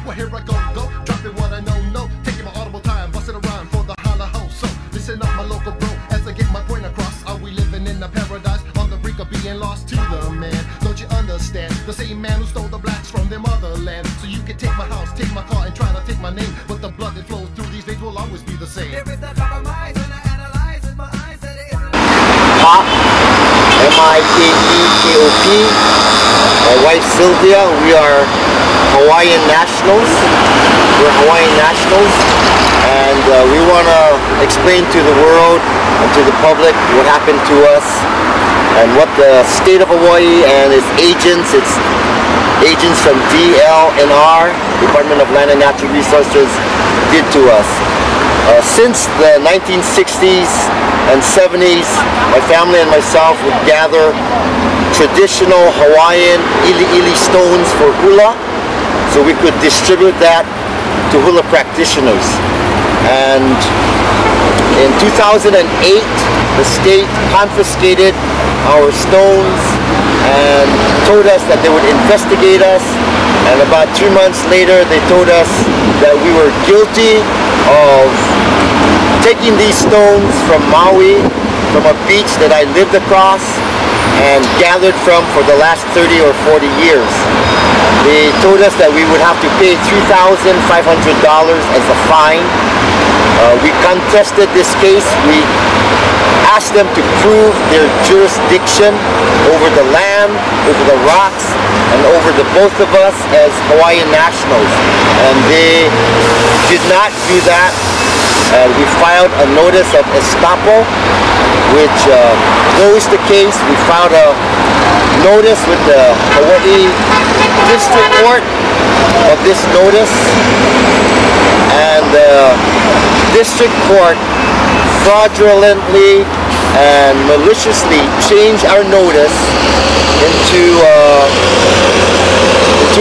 Well, here I go, dropping what I know, taking my audible time, busting around for the holla ho. So listen up, my local bro, as I get my point across. Are we living in a paradise on the brink of being lost to the man? Don't you understand? The same man who stole the blacks from their motherland. So you can take my house, take my car, and try to take my name, but the blood that flows through these veins will always be the same. There is a compromise when I analyze with my eyes that it isn't. Pop, M-I-K-E-K-O-P. My wife Sylvia, we are Hawaiian nationals. We're Hawaiian nationals, and we want to explain to the world and to the public what happened to us and what the state of Hawaii and its agents from DLNR, Department of Land and Natural Resources, did to us. Since the 1960s and 70s, my family and myself would gather traditional Hawaiian ili stones for hula, so we could distribute that to hula practitioners. And in 2008, the state confiscated our stones and told us that they would investigate us, and about 2 months later they told us that we were guilty of taking these stones from Maui, from a beach that I lived across and gathered from for the last 30 or 40 years. They told us that we would have to pay $3,500 as a fine. We contested this case. We asked them to prove their jurisdiction over the land, over the rocks, and over the both of us as Hawaiian nationals. And they did not do that. We filed a notice of estoppel, which closed the case. We filed a notice with the Hawaii District Court of this notice, and the District Court fraudulently and maliciously changed our notice into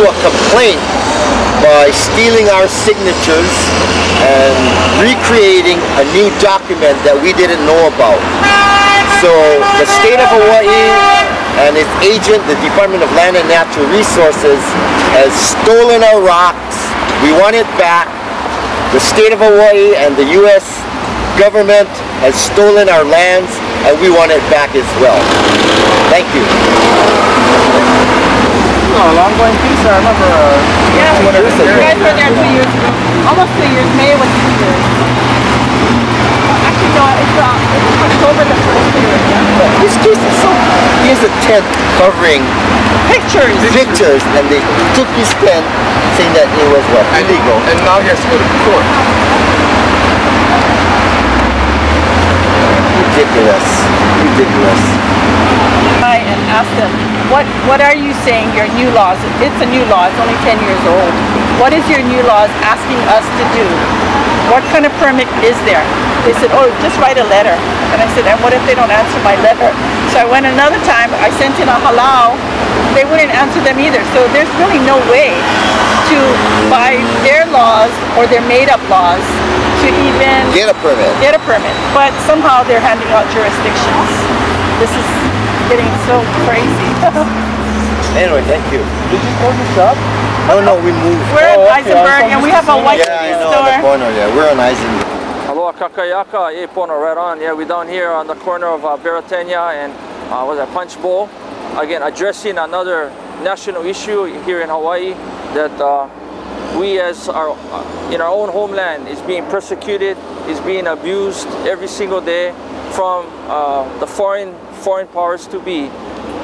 a complaint by stealing our signatures and recreating a new document that we didn't know about. So the state of Hawaii and its agent, the Department of Land and Natural Resources, has stolen our rocks. We want it back. The state of Hawaii and the U.S. government has stolen our lands, and we want it back as well. Thank you. A long-going piece, I remember. Yeah, you guys were there 2 years ago. Almost 2 years. May was 2 years. Actually, no, it's October the 1st year. Yeah. This case is so... Here's a tent covering pictures, and they took his tent saying that it was what? Illegal. And now he has to go to court. Ridiculous. Ridiculous. And ask them, what are you saying your new laws? It's a new law, it's only 10 years old. What is your new laws asking us to do? What kind of permit is there? They said, oh, just write a letter. And I said, and what if they don't answer my letter? So I went another time, I sent in a halau, they wouldn't answer them either. So there's really no way to, by their laws or their made-up laws, to even get a permit. But somehow they're handing out jurisdictions. This is getting so crazy. Anyway, thank you. Did you close the shop? No, we moved. We're in Eisenberg, and we have a white store. Yeah, I know, store. on the corner, yeah. We're on Eisenberg. Aloha kakayaka, ipona, right on. Yeah, we're down here on the corner of Baratenia and what's that, Punch Bowl. Again, addressing another national issue here in Hawaii that we as in our own homeland is being persecuted, is being abused every single day from the foreign powers to be,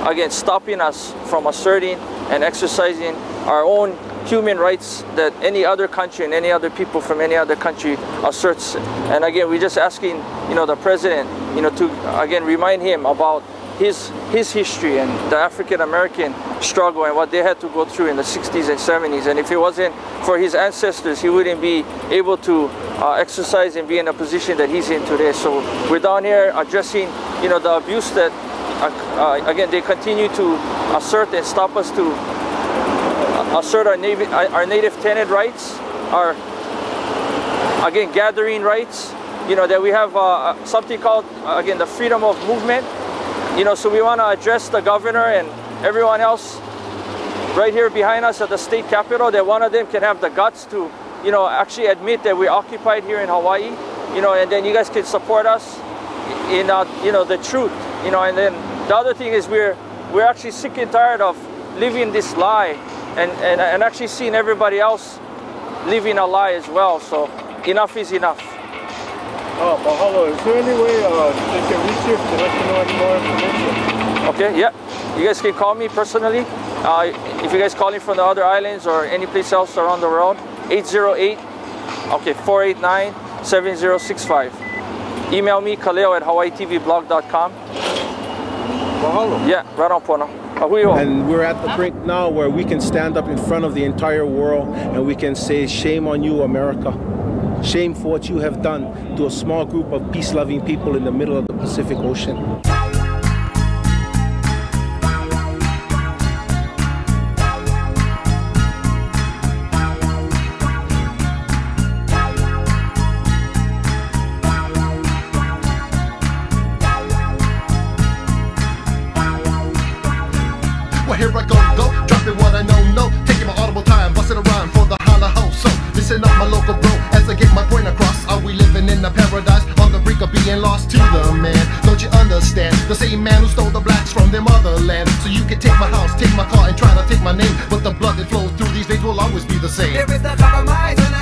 again, stopping us from asserting and exercising our own human rights that any other country and any other people from any other country asserts. And again, we're just asking, the president, to again remind him about his history and the African-American struggle and what they had to go through in the 60s and 70s. And if it wasn't for his ancestors, he wouldn't be able to exercise and be in a position that he's in today. So we're down here addressing, the abuse that, again, they continue to assert and stop us to assert our native tenant rights, our, again, gathering rights, that we have something called, again, the freedom of movement. So we want to address the governor and everyone else right here behind us at the state capitol, that one of them can have the guts to, you know, actually admit that we're occupied here in Hawaii, you know, and then you guys can support us in, you know, the truth, you know. And then the other thing is we're actually sick and tired of living this lie and actually seeing everybody else living a lie as well. So enough is enough. Mahalo, is there any way they can reach you to let you know any more information? Okay, yeah. You guys can call me personally. If you guys calling from the other islands or any place else around the world, 489-7065. Email me, Kaleo at hawaiitvblog.com. Mahalo. Yeah, right on, Pono. Ahuiho. And we're at the brink now where we can stand up in front of the entire world and we can say, shame on you, America. Shame for what you have done to a small group of peace-loving people in the middle of the Pacific Ocean. Well, here I go, dropping what I know, taking my audible time, busting around for the holla ho. So, listen up, my local bro, as I get my point across. Are we living in a paradise on the brink of being lost to the man? Don't you understand? The same man who stole the blacks from their motherland. So you can take my house, take my car, and try to take my name, but the blood that flows through these veins will always be the same. There is no compromise when I